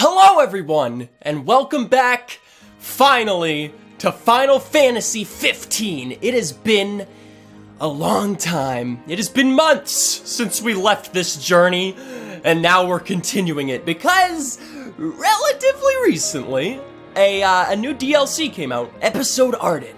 Hello everyone, and welcome back, finally, to Final Fantasy 15. It has been a long time. It has been months since we left this journey, and now we're continuing it because, relatively recently, a new DLC came out, Episode Ardyn.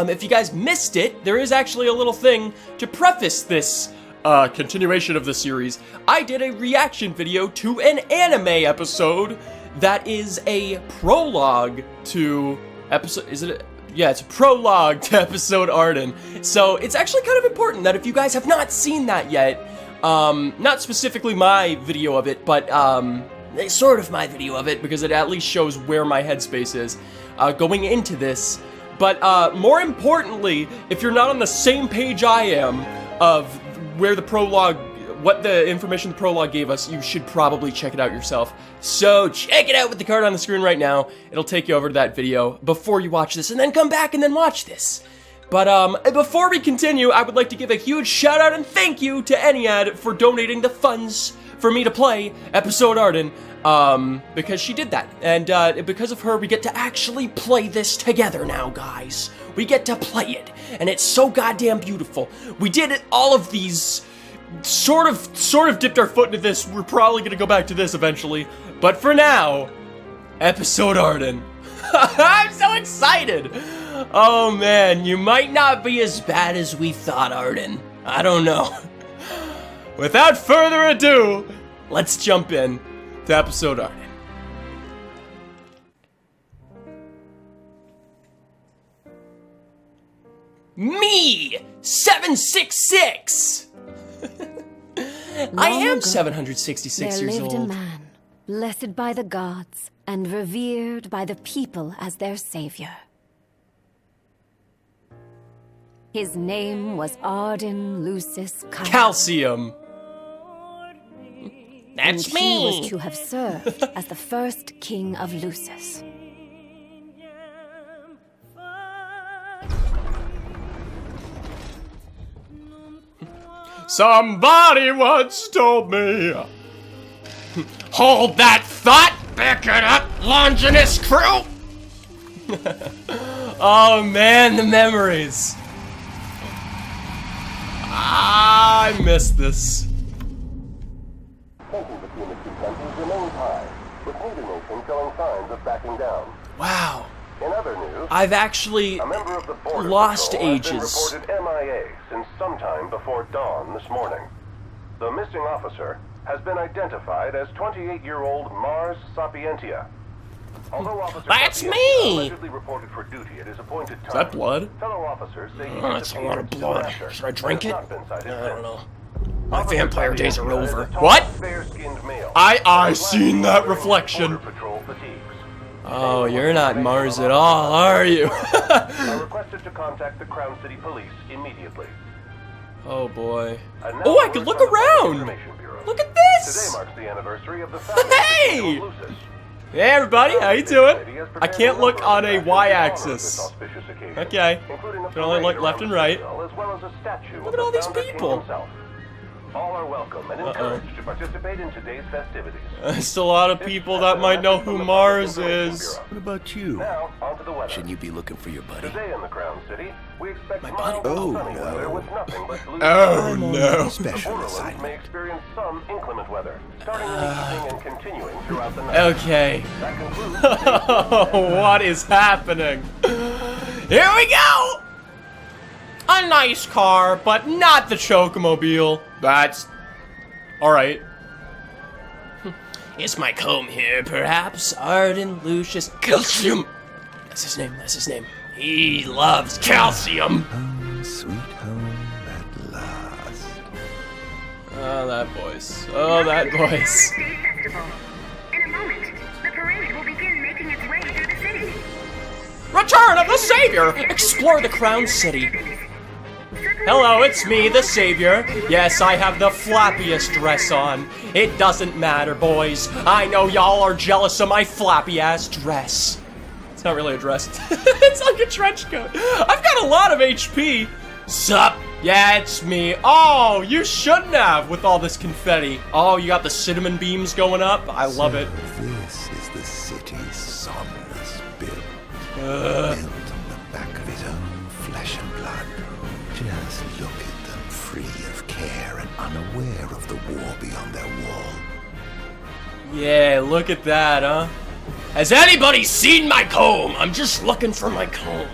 If you guys missed it, there is actually a little thing to preface this continuation of the series. I did a reaction video to an anime episode that is a prologue to episode, it's a prologue to Episode Ardyn. So it's actually kind of important that if you guys have not seen that yet, not specifically my video of it, but sort of my video of it, because it at least shows where my headspace is going into this. But more importantly, if you're not on the same page I am of where the prologue, what the information the prologue gave us, you should probably check it out yourself. So check it out with the card on the screen right now. It'll take you over to that video before you watch this, and then come back and then watch this. But before we continue, I would like to give a huge shout out and thank you to Eniad for donating the funds for me to play Episode Ardyn, because she did that. And because of her, we get to actually play this together now, guys. We get to play it, and it's so goddamn beautiful. We did it, all of these, sort of dipped our foot into this. We're probably gonna go back to this eventually, but for now, Episode Ardyn. I'm so excited! Oh man, you might not be as bad as we thought, Ardyn. I don't know. Without further ado, let's jump in to Episode Ardyn. Me, 766! I am 766 years old. There lived a man, blessed by the gods, and revered by the people as their savior. His name was Ardyn Lucis Calcium. That's and me! He was to have served as the first king of Lucis. Somebody once told me. Hold that thought! Back it up, Longinus crew! Oh man, the memories. I miss this. Tension between the two countries remains high, with neither nation showing signs of backing down. Wow. In other news, I've actually a member of the Border lost Patrol has ages. been reported MIA since sometime before dawn this morning. The missing officer has been identified as 28-year-old Mars Sapientia. Although Officer That's Sapientia me! allegedly reported for duty at his appointed time, Is that blood? fellow officers say he That's a lot of disappeared blood. soon after, Should I drink and it? has not been sighted I don't since. know. My Officer vampire days are Sapientia is over. a tall, What? fair-skinned male. I seen that Wearing reflection. Border Patrol fatigues. Oh, you're not Mars at all, are you? Are requested to contact the Crown City Police immediately. Oh boy. And now Oh, I could look we're from the around! Information Bureau. Look at Today this! marks the anniversary of the Hey! founding of Lucis. Hey everybody, how you doing? I can't look on a y-axis. Okay. Can only look left and right. Look at all these people. All are welcome and encouraged to participate in today's festivities. There's a lot of people that might know who Mars is. What about you? Now, on to the weather. Shouldn't you be looking for your buddy? Today in the Crown City, we expect My mild buddy? Oh, sunny no. weather with nothing but blue Oh I'm on no. a special Borderlands assignment. may experience some inclement weather, starting in the evening and continuing throughout the night. Okay. That concludes today's Oh, what is happening? Here we go! A nice car, but not the Chocomobile. That's alright. Is my comb here, perhaps? Ardyn Lucis Calcium. That's his name, that's his name. He loves calcium. Home, sweet home at last. Oh, that voice. Oh, that voice. Festival. In a moment, the parade will begin making its way through the city. Return of the Savior! Explore the Crown City. Hello, it's me, the Savior. Yes, I have the flappiest dress on. It doesn't matter, boys. I know y'all are jealous of my flappy-ass dress. It's not really a dress. It's like a trench coat. I've got a lot of HP. Sup? Yeah, it's me. Oh, you shouldn't have with all this confetti. Oh, you got the cinnamon beams going up? I love it. This is the city Somnus built. Built on the back of his own flesh and blood. Just look at them, free of care and unaware of the war beyond their wall. Yeah, look at that, huh? Has anybody seen my comb? I'm just looking for my comb.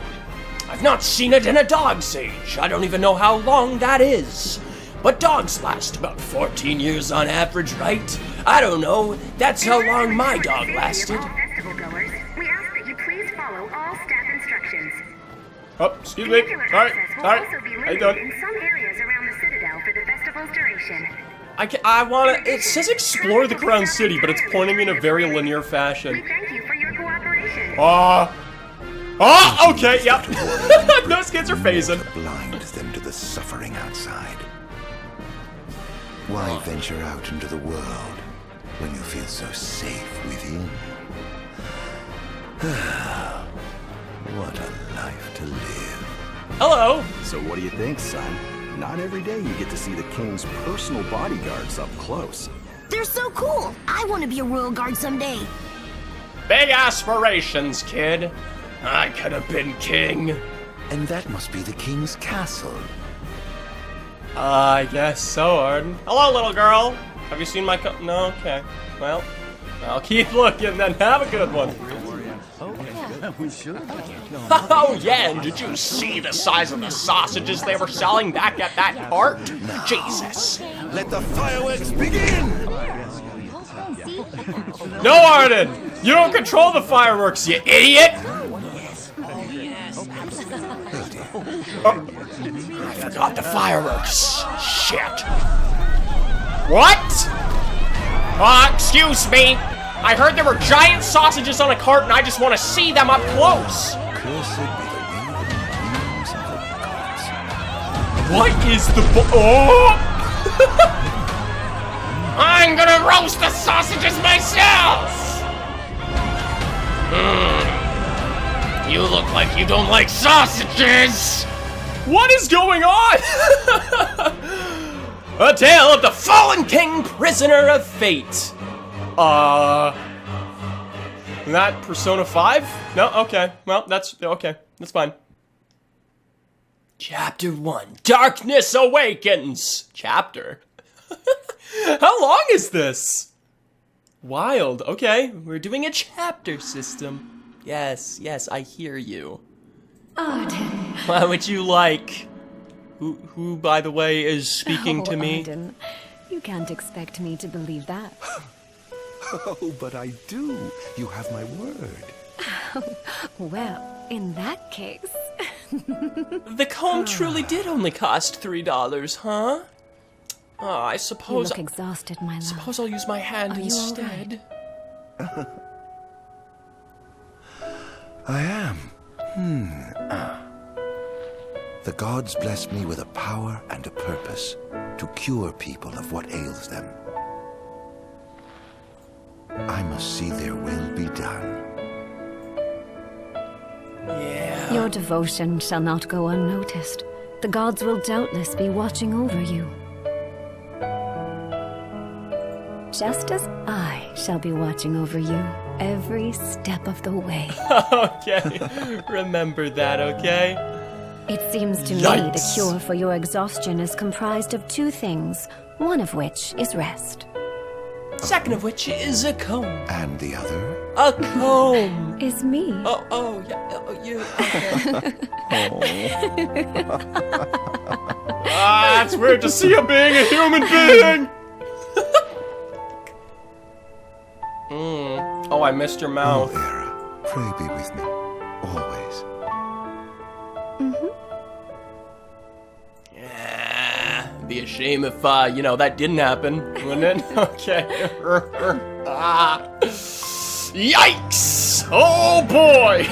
I've not seen it in a dog's age. I don't even know how long that is. But dogs last about 14 years on average, right? I don't know. That's how long my dog lasted. All festival goers, we ask that you please follow all staff instructions. Oh, excuse me. Vehicular Sorry, access will sorry. also be How you limited doing? in some areas around the Citadel for the festival's duration. I wanna, it says explore the Crown City, but it's pointing me in a very linear We fashion. thank you for your cooperation. Okay, yep. Those kids are phasing. Blind them to the suffering outside. Why venture out into the world when you feel so safe within? What a life to live. Hello. So what do you think, son? Not every day you get to see the king's personal bodyguards up close. They're so cool. I want to be a royal guard someday. Big aspirations, kid. I could have been king. And that must be the king's castle. I guess so, Ardyn. Hello, little girl. Have you seen my No? Okay. Well, I'll keep looking then. Have a good one. Oh, yeah, and did you see the size of the sausages they were selling back at that cart? Jesus. Let the fireworks begin! No, Ardyn! You don't control the fireworks, you idiot! Oh, I forgot the fireworks. Shit. What? Excuse me. I heard there were giant sausages on a cart and I just want to see them up close. Cursed be the raven wings of the gods. What is the Oh! I'm gonna roast the sausages myself! You look like you don't like sausages! What is going on? A tale of the fallen king, prisoner of fate. Not Persona 5? No? Okay. Well, that's okay. That's fine. Chapter 1. Darkness Awakens. Chapter. How long is this? Wild. Okay. We're doing a chapter system. Yes, I hear you. Ardyn. Why would you like? Who, by the way, is speaking to me? Ardyn, you can't expect me to believe that. Oh, but I do. You have my word. Well, in that case... The comb truly did only cost $3, huh? Oh, I You suppose... look exhausted, my love. Suppose I'll use my hand Are you instead. I am. The gods blessed me with a power and a purpose to cure people of what ails them. I must see their will be done. Yeah. Your devotion shall not go unnoticed. The gods will doubtless be watching over you. Just as I shall be watching over you every step of the way. Okay. Remember that, okay? It seems to me Yikes. the cure for your exhaustion is comprised of two things, one of which is rest. Second of which is a comb. And the other? A comb. Is me. Oh, yeah. Oh, you. Okay. It's weird to see him being a human being. Oh, I missed your Oh, mouth. Era, pray be with me, always. Yeah, be a shame if, that didn't happen, wouldn't it? Okay. Yikes! Oh, boy!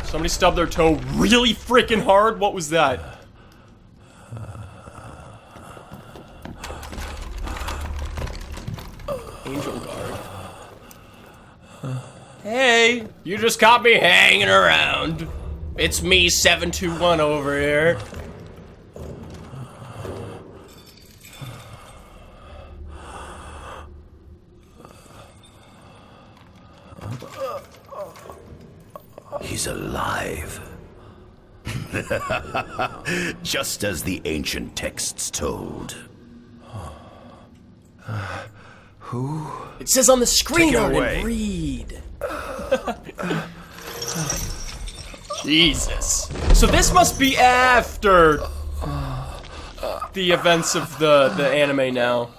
Somebody stubbed their toe really freaking hard? What was that? Angel Guard. Hey, you just caught me hanging around. It's me, 721 over here. he's alive. Just as the ancient texts told. Who? It says on the screen, Take it Ardyn, away. read. Jesus. So this must be after the events of the anime now.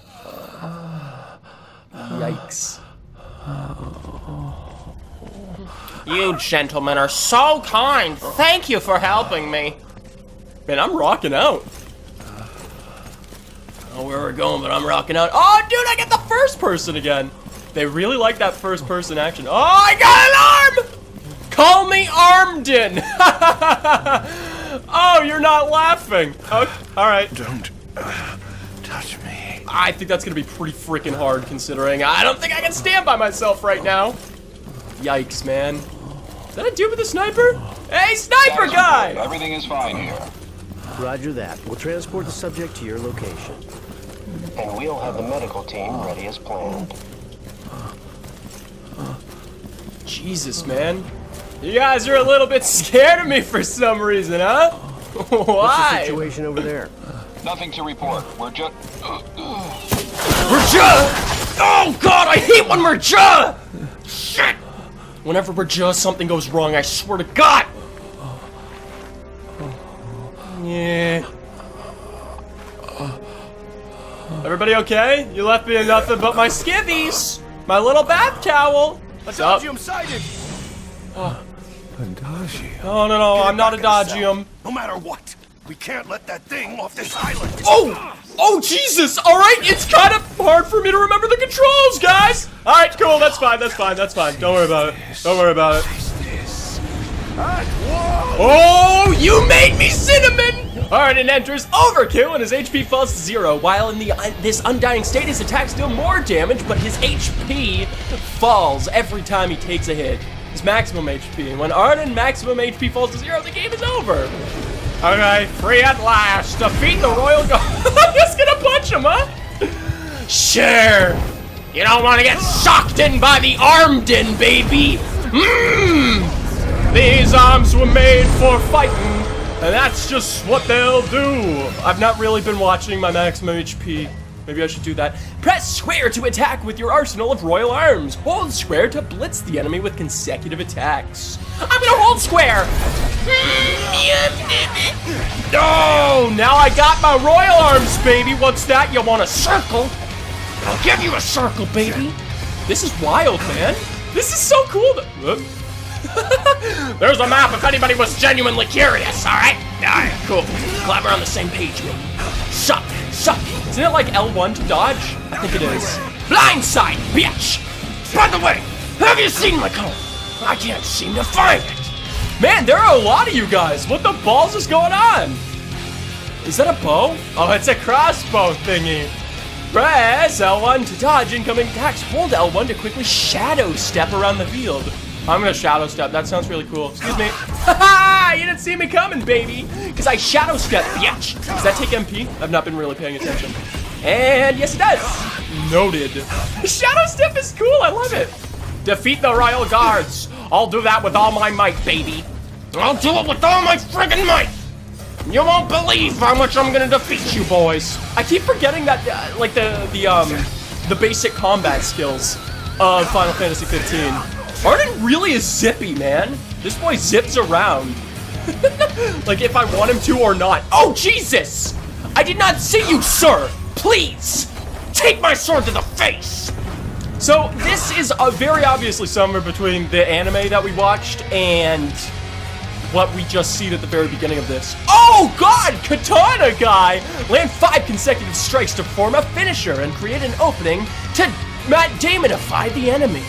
Yikes. You gentlemen are so kind. Thank you for helping me. Man, I'm rocking out. I don't know where we're going, but I'm rocking out. Oh, dude, I get the first person again. They really like that first person action. Oh, I got an arm! Call me Ardyn. Oh, you're not laughing. Okay, all right. Don't touch me. I think that's gonna be pretty freaking hard considering I don't think I can stand by myself right now. Yikes, man. Is that a dude with a sniper? Hey, sniper guy! Everything is fine here. Roger that. We'll transport the subject to your location. And we'll have the medical team ready as planned. Jesus, man. You guys are a little bit scared of me for some reason, huh? What's the Why? situation over there? Nothing to report. We're just... We're just... Oh, God, I hate when we're just... Shit! Whenever we're just, something goes wrong, I swear to God! Yeah. Everybody okay? You left me in nothing but my skivvies! My little bath towel! What's up? Adagium sighted! Adagio. No, I'm not Adagium. No matter what, we can't let that thing off this island. Oh! Oh, Jesus! Alright, it's kind of hard for me to remember the controls, guys! Alright, cool, that's fine. Don't worry about it. Oh, you made me cinnamon! Ardyn enters Overkill and his HP falls to 0. While in this undying state, his attacks deal more damage, but his HP falls every time he takes a hit. His maximum HP. And when Ardyn maximum HP falls to 0, the game is over. Okay, free at last. Defeat the Royal Guard. I'm just gonna punch him, huh? Sure. You don't want to get sucked in by the Ardyn, baby. These arms were made for fighting, and that's just what they'll do. I've not really been watching my maximum HP. Maybe I should do that. Press square to attack with your arsenal of royal arms. Hold square to blitz the enemy with consecutive attacks. I'm gonna hold square. Oh, now I got my royal arms, baby. What's that? You want a circle? I'll give you a circle, baby. This is wild, man. This is so cool. There's a map if anybody was genuinely curious, alright? Alright, cool. Glad we're on the same page, man. Suck. Isn't it like L1 to dodge? I think it is. Blindside, bitch! By the way, have you seen my cone? I can't seem to find it. Man, there are a lot of you guys. What the balls is going on? Is that a bow? Oh, it's a crossbow thingy. Press L1 to dodge incoming attacks. Hold L1 to quickly shadow step around the field. I'm gonna shadow step. That sounds really cool. Excuse me. Haha! You didn't see me coming, baby. Because I shadow step, bitch. Does that take MP? I've not been really paying attention. And yes, it does. Noted. Shadow step is cool. I love it. Defeat the royal guards. I'll do that with all my might, baby. I'll do it with all my friggin' might. You won't believe how much I'm gonna defeat you, boys. I keep forgetting that, like the basic combat skills of Final Fantasy 15. Ardyn really is zippy, man. This boy zips around. Like if I want him to or not. Oh, Jesus! I did not see you, sir! Please! Take my sword to the face! So, this is very obviously somewhere between the anime that we watched and what we just seen at the very beginning of this. Oh, God! Katana guy! Land 5 consecutive strikes to form a finisher and create an opening to Matt Damonify the enemy.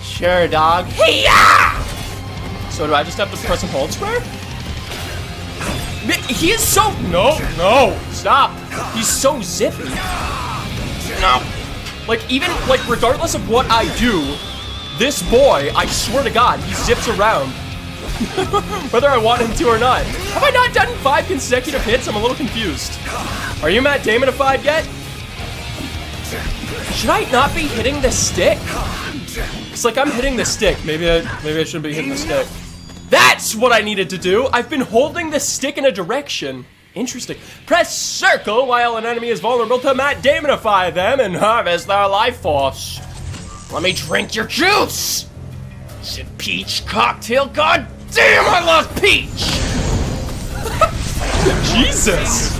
Sure, dog. Hey-ya! So do I just have to press and hold square? He is so... No, stop. He's so zippy. No. Like, even, like, regardless of what I do, this boy, I swear to God, he zips around. Whether I want him to or not. Have I not done 5 consecutive hits? I'm a little confused. Are you Matt Damonified yet? Should I not be hitting the stick? It's like I'm hitting the stick. Maybe I shouldn't be hitting the stick. That's what I needed to do. I've been holding the stick in a direction. Interesting. Press circle while an enemy is vulnerable to Damonify them and harvest their life force. Let me drink your juice. Is it peach cocktail? God damn, I love peach. Jesus.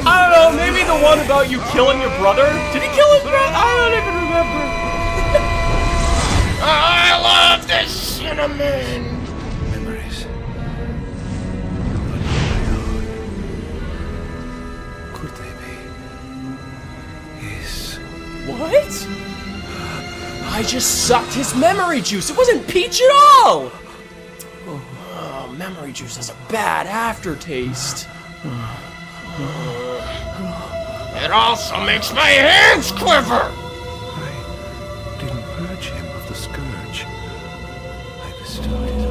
I don't know, maybe the one about you killing your brother? Did he kill his brother? I don't even remember. I love this cinnamon. Memories. Could they be? Yes. What? I just sucked his memory juice. It wasn't peach at all. Oh, memory juice has a bad aftertaste. It also makes my hands quiver! I didn't purge him of the scourge. I bestowed it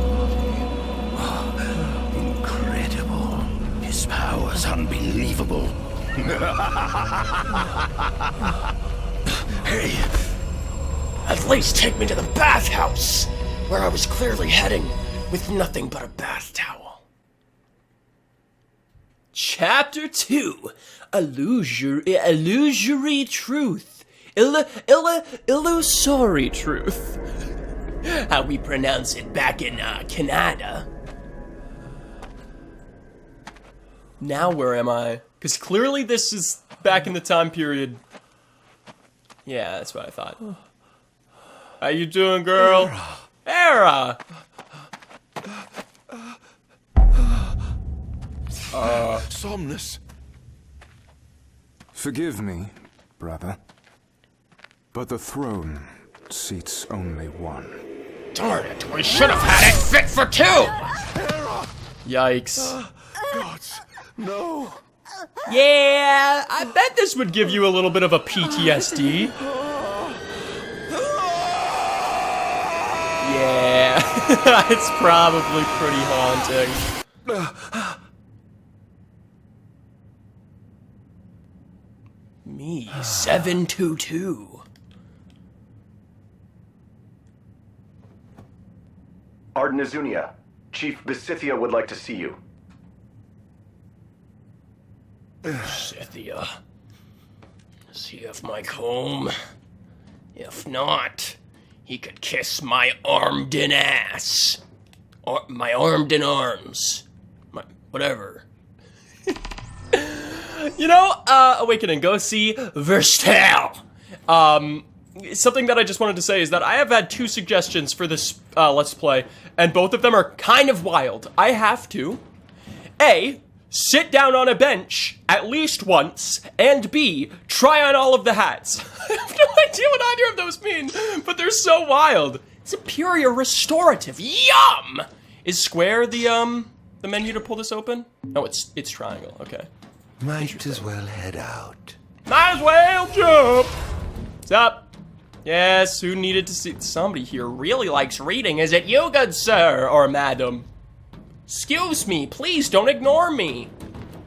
upon him. Incredible. His power's unbelievable. Hey, at least take me to the bathhouse, where I was clearly heading with nothing but a bath towel. Chapter 2, Illusory Truth. Illusory Truth. How we pronounce it back in Canada. Now where am I? Because clearly this is back in the time period. Yeah, that's what I thought. How you doing, girl? Era! Somnus. Forgive me, brother, but the throne seats only one. Darn it, we should have had it fit for two! Yikes. Gods, no! Yeah, I bet this would give you a little bit of a PTSD. Yeah, it's probably pretty haunting. Me, 722. Ardyn, Chief Besithia would like to see you. Scythia. Is he of my comb? If not, he could kiss my armed-in ass. Or my armed-in arms. My, whatever. You know, Awakening, go see Verstal. Something that I just wanted to say is that I have had 2 suggestions for this Let's Play, and both of them are kind of wild. I have to, A, sit down on a bench at least once, and B, try on all of the hats. I have no idea what either of those mean, but they're so wild. Superior restorative, yum! Is square the menu to pull this open? No, it's triangle, okay. Might as well head out. Might as well jump! What's up? Yes, who needed to see? Somebody here really likes reading. Is it you, good sir, or madam? Excuse me, please don't ignore me.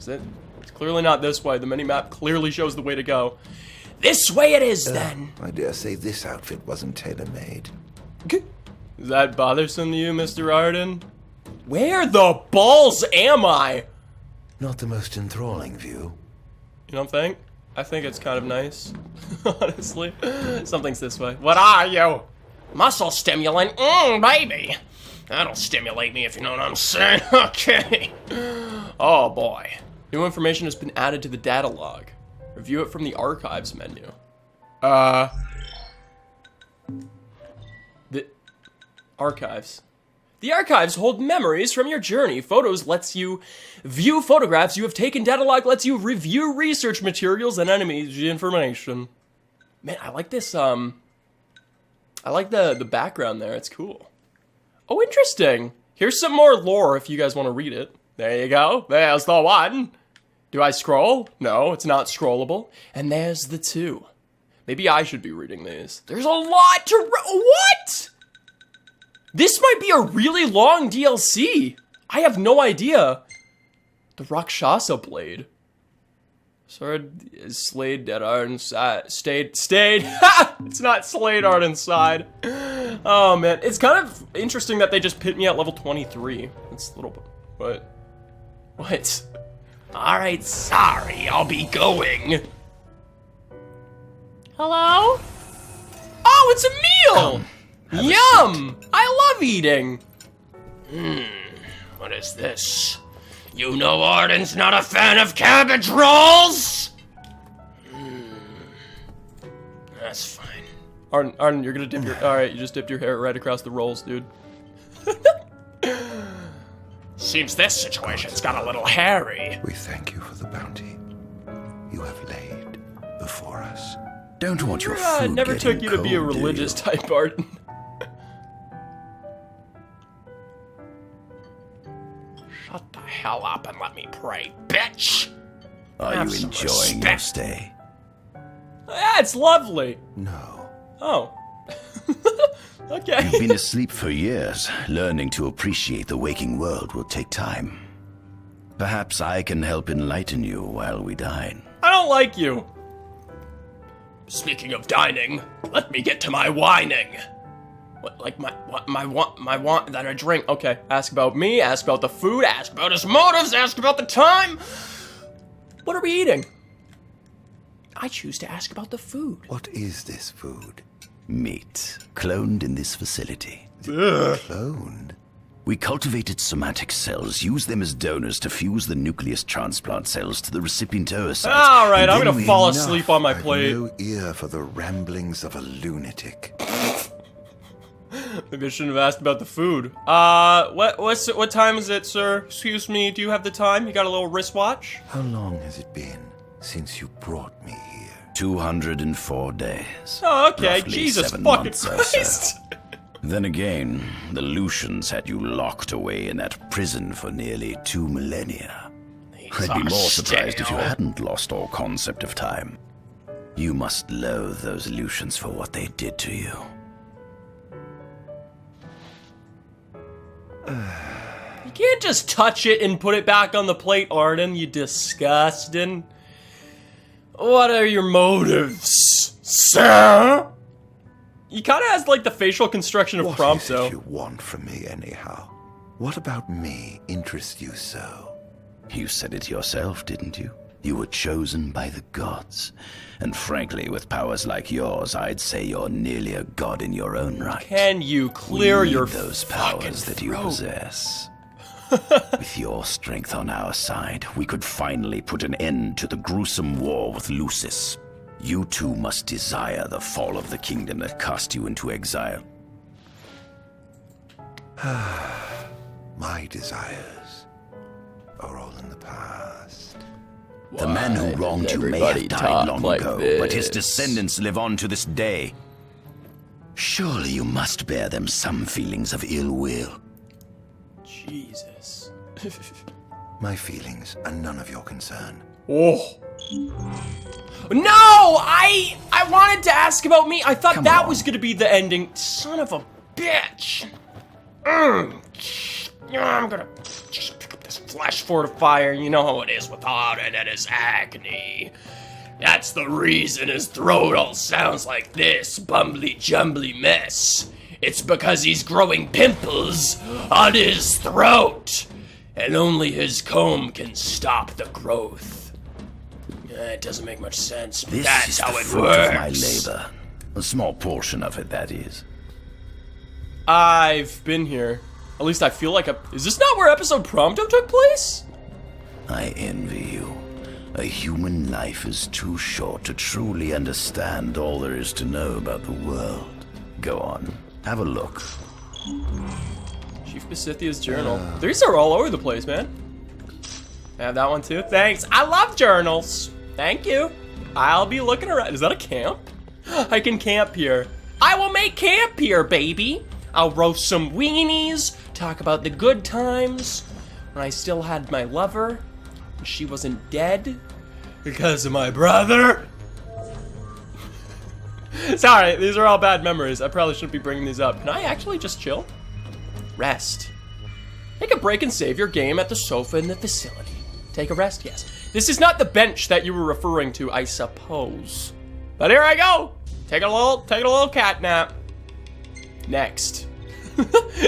Is it? It's clearly not this way. The mini-map clearly shows the way to go. This way it is, then. I dare say this outfit wasn't tailor-made. Is that bothersome to you, Mr. Ardyn? Where the balls am I? Not the most enthralling view. You don't think? I think it's kind of nice, honestly. Something's this way. What are you? Muscle stimulant? Baby. That'll stimulate me if you know what I'm saying. Okay. Oh boy. New information has been added to the data log. Review it from the archives menu. The archives. The archives hold memories from your journey. Photos lets you view photographs you have taken. Data log lets you review research materials and enemies information. Man, I like this, I like the background there. It's cool. Oh, interesting. Here's some more lore if you guys want to read it. There you go. There's the 1. Do I scroll? No, it's not scrollable. And there's the 2. Maybe I should be reading these. There's a lot to what? This might be a really long DLC. I have no idea. The Rakshasa blade. Sword is slayed at Ardyn's side. Stayed. Ha! It's not slayed Ardyn's side. Oh man, it's kind of interesting that they just pit me at level 23. It's a little bit, what? Alright, sorry, I'll be going. Hello? Oh, it's a meal! Yum! I love eating. What is this? You know Ardyn's not a fan of cabbage rolls? That's fine. Ardyn, you're gonna dip your... Alright, you just dipped your hair right across the rolls, dude. Seems this situation's got a little hairy. We thank you for the bounty you have laid before us. Don't want your food never took you to be a cold, do you? religious type, Ardyn. Shut the hell up and let me pray, bitch! Are Have you some enjoying your respect. stay? Yeah, it's lovely. No. Oh. Okay. You've been asleep for years. Learning to appreciate the waking world will take time. Perhaps I can help enlighten you while we dine. I don't like you. Speaking of dining, let me get to my whining. What, like my want that I drink. Okay, ask about me, ask about the food, ask about his motives, ask about the time. What are we eating? I choose to ask about the food. What is this food? Meat, cloned in this facility. Cloned? We cultivated somatic cells, use them as donors to fuse the nucleus transplant cells to the recipient oocytes. All right, I'm And gonna then fall Enough. asleep on my I've plate. no ear for the ramblings of a lunatic. Maybe I shouldn't have asked about the food. What time is it, sir? Excuse me, do you have the time? You got a little wristwatch? How long has it been since you brought me here? 204 days. Oh, okay. Roughly Jesus 7 fucking months or so. Christ. Then again, the Lucians had you locked away in that prison for nearly 2 millennia. I'd be more surprised if you hadn't lost all concept of time. You must loathe those Lucians for what they did to you. You can't just touch it and put it back on the plate, Ardyn, you disgusting. What are your motives, sir? He kind of has like the facial construction of What is Prompto. it you want from me, anyhow? What about me interests you so? You said it yourself, didn't you? You were chosen by the gods. And frankly, with powers like yours, I'd say you're nearly a god in your own right. Can you clear We need your those fucking powers that you throat? possess? With your strength on our side, we could finally put an end to the gruesome war with Lucis. You too must desire the fall of the kingdom that cast you into exile. My desires are all in the past. The man who wronged you may have died long ago, but his descendants live on to this day. Surely you must bear them some feelings of ill will. Jesus. My feelings are none of your concern. Oh. No! I wanted to ask about me. I thought that was gonna be the ending. Son of a bitch. I'm gonna just pick up this flesh fortifier. You know how it is with Ardyn and his acne. That's the reason his throat all sounds like this bumbly jumbly mess. It's because he's growing pimples on his throat. And only his comb can stop the growth. It doesn't make much sense, but This that's is how the it fruit works. of my labor. A small portion of it, that is. I've been here. At least I feel like is this not where episode Prompto took place? I envy you. A human life is too short to truly understand all there is to know about the world. Go on, have a look. Chief Besithia's journal. These are all over the place, man. I have that one too. Thanks. I love journals. Thank you. I'll be looking around. Is that a camp? I can camp here. I will make camp here, baby. I'll roast some weenies, talk about the good times when I still had my lover and she wasn't dead because of my brother. Sorry, these are all bad memories. I probably shouldn't be bringing these up. Can I actually just chill? Rest. Take a break and save your game at the sofa in the facility. Take a rest, yes. This is not the bench that you were referring to, I suppose. But here I go. Take a little cat nap. Next.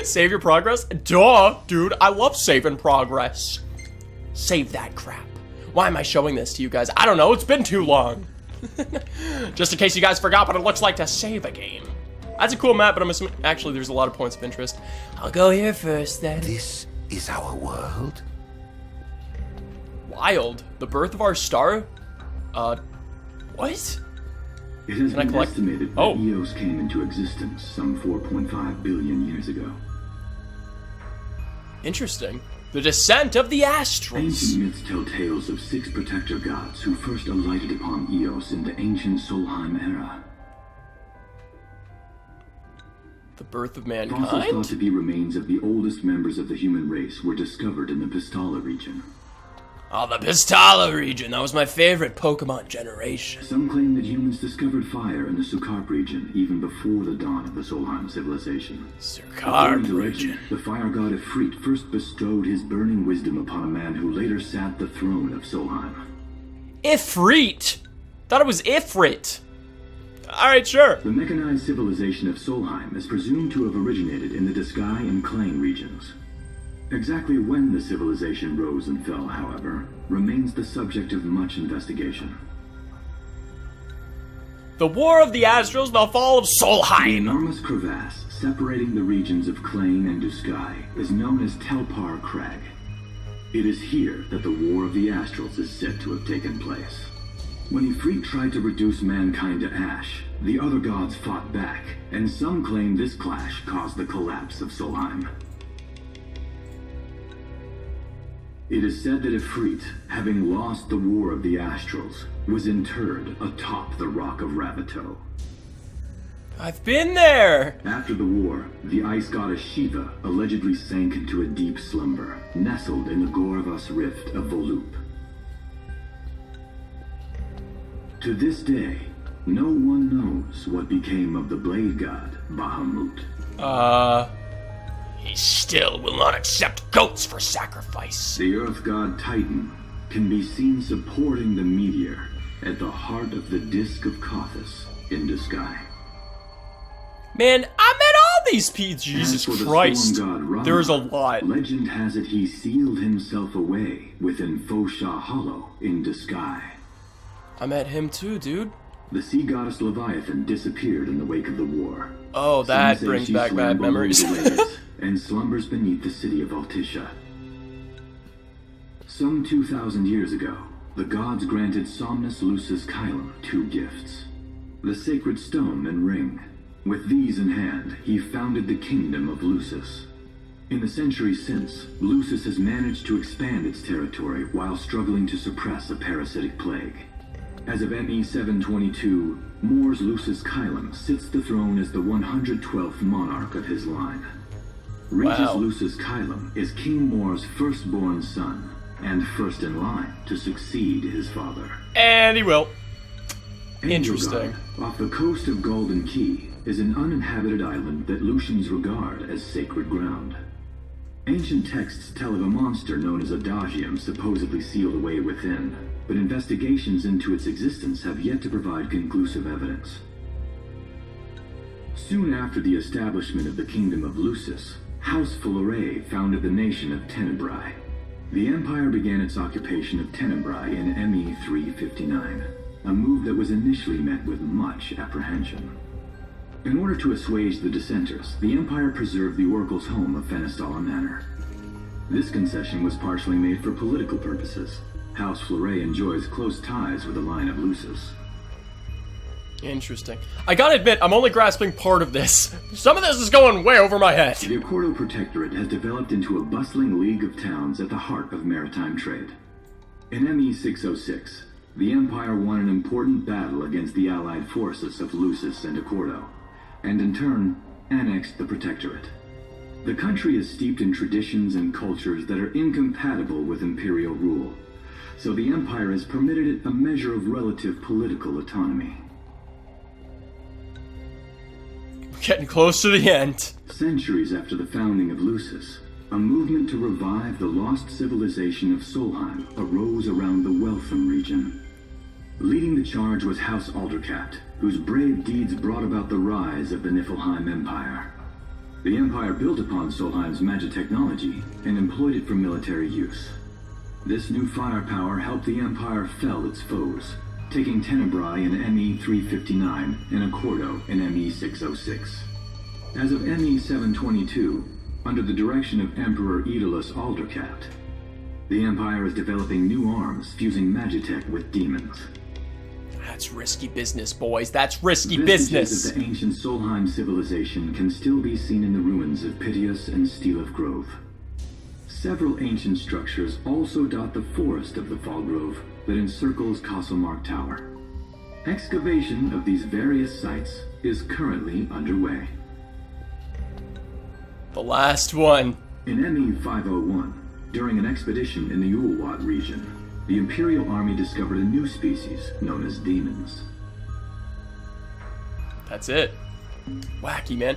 Save your progress? Duh, dude. I love saving progress. Save that crap. Why am I showing this to you guys? I don't know. It's been too long. Just in case you guys forgot what it looks like to save a game. That's a cool map, but I'm assuming... Actually, there's a lot of points of interest. I'll go here first, then. This is our world? Wild. The birth of our star? What? It has been estimated that Eos came into existence some 4.5 billion years ago. Interesting. The descent of the Astrals. Ancient myths tell tales of 6 protector gods who first alighted upon Eos in the ancient Solheim era. The birth of mankind? Fossils thought to be remains of the oldest members of the human race were discovered in the Pistala region. Oh, the Pistala region. That was my favorite Pokemon generation. Some claim that humans discovered fire in the Sukarp region even before the dawn of the Solheim civilization. Sukarp region. The fire god Ifrit first bestowed his burning wisdom upon a man who later sat the throne of Solheim. Ifrit? Thought it was Ifrit. Alright, sure. The mechanized civilization of Solheim is presumed to have originated in the Disgaea and Klang regions. Exactly when the civilization rose and fell, however, remains the subject of much investigation. The War of the Astrals, the fall of Solheim. The enormous crevasse separating the regions of Klang and Disgaea is known as Telpar Crag. It is here that the War of the Astrals is said to have taken place. When Ifrit tried to reduce mankind to ash, the other gods fought back, and some claim this clash caused the collapse of Solheim. It is said that Ifrit, having lost the War of the Astrals, was interred atop the Rock of Ravito. I've been there! After the war, the ice goddess Shiva allegedly sank into a deep slumber, nestled in the Goravas Rift of Volúp. To this day, no one knows what became of the blade god, Bahamut. He still will not accept goats for sacrifice. The Earth god Titan can be seen supporting the meteor at the heart of the Disk of Kothis in Disgaea. Man, I met all these people. Jesus Christ. There's a lot. Legend has it he sealed himself away within Fosha Hollow in Disgaea. I met him too, dude. The sea goddess Leviathan disappeared in the wake of the war. Oh, that brings back bad memories. And slumbers beneath the city of Altisha. Some 2,000 years ago, the gods granted Somnus Lucis Caelum 2 gifts. The sacred stone and ring. With these in hand, he founded the kingdom of Lucis. In the centuries since, Lucis has managed to expand its territory while struggling to suppress a parasitic plague. As of ME 722, Mor's Lucis Caelum sits the throne as the 112th monarch of his line. Regis Lucis Caelum is King Mor's firstborn son, and first in line to succeed his father. And he will. Interesting. Off the coast of Golden Key is an uninhabited island that Lucians regard as sacred ground. Ancient texts tell of a monster known as Adagium supposedly sealed away within, but investigations into its existence have yet to provide conclusive evidence. Soon after the establishment of the Kingdom of Lucis, House Fulleré founded the nation of Tenebrae. The Empire began its occupation of Tenebrae in ME 359, a move that was initially met with much apprehension. In order to assuage the dissenters, the Empire preserved the Oracle's home of Fenestala Manor. This concession was partially made for political purposes. House Fulleré enjoys close ties with the line of Lucis. Interesting. I gotta admit, I'm only grasping part of this. Some of this is going way over my head. The Accordo Protectorate has developed into a bustling league of towns at the heart of maritime trade. In ME 606, the Empire won an important battle against the allied forces of Lucis and Accordo, and in turn, annexed the Protectorate. The country is steeped in traditions and cultures that are incompatible with imperial rule, so the Empire has permitted it a measure of relative political autonomy. We're getting close to the end. Centuries after the founding of Lucis, a movement to revive the lost civilization of Solheim arose around the Weltham region. Leading the charge was House Aldercat, whose brave deeds brought about the rise of the Niflheim Empire. The Empire built upon Solheim's magic technology and employed it for military use. This new firepower helped the Empire fell its foes, taking Tenebrae in ME-359 and Accordo in ME-606. As of ME-722, under the direction of Emperor Aedalus Aldercat, the Empire is developing new arms fusing magitech with demons. That's risky business, boys. That's risky Vestiges business. of the ancient Solheim civilization can still be seen in the ruins of Piteous and Steel of Grove. Several ancient structures also dot the forest of the Fall Grove that encircles Castlemark Tower. Excavation of these various sites is currently underway. The last one. In ME-501, during an expedition in the Ulwat region, the Imperial Army discovered a new species known as demons. That's it. Wacky, man.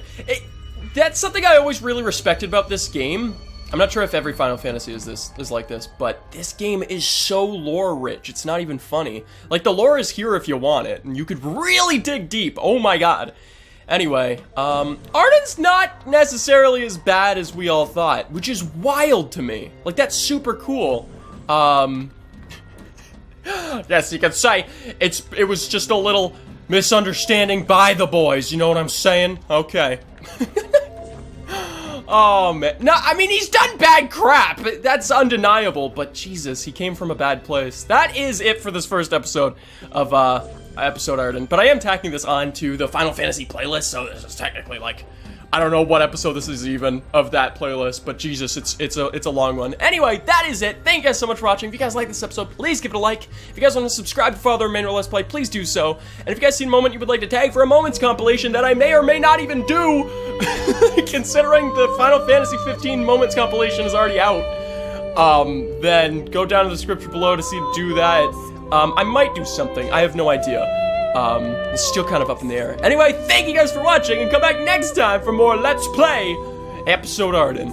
That's something I always really respected about this game. I'm not sure if every Final Fantasy is like this, but this game is so lore rich. It's not even funny. Like, the lore is here if you want it, and you could really dig deep. Oh my god. Anyway, Ardyn's not necessarily as bad as we all thought, which is wild to me. Like, that's super cool. Yes, you can say it was just a little misunderstanding by the boys, you know what I'm saying? Okay. Oh, man. No, I mean, he's done bad crap. That's undeniable, but Jesus, he came from a bad place. That is it for this first episode of, episode Ardyn. But I am tacking this on to the Final Fantasy playlist, so this is technically, like, I don't know what episode this is even of that playlist, but Jesus, it's a long one. Anyway, that is it. Thank you guys so much for watching. If you guys like this episode, please give it a like. If you guys want to subscribe to follow the remainder of Let's Play, please do so. And if you guys see a moment you would like to tag for a Moments compilation that I may or may not even do, considering the Final Fantasy 15 Moments compilation is already out, then go down to the description below to see to do that. I might do something. I have no idea. It's still kind of up in the air. Anyway, thank you guys for watching, and come back next time for more Let's Play Episode Ardyn.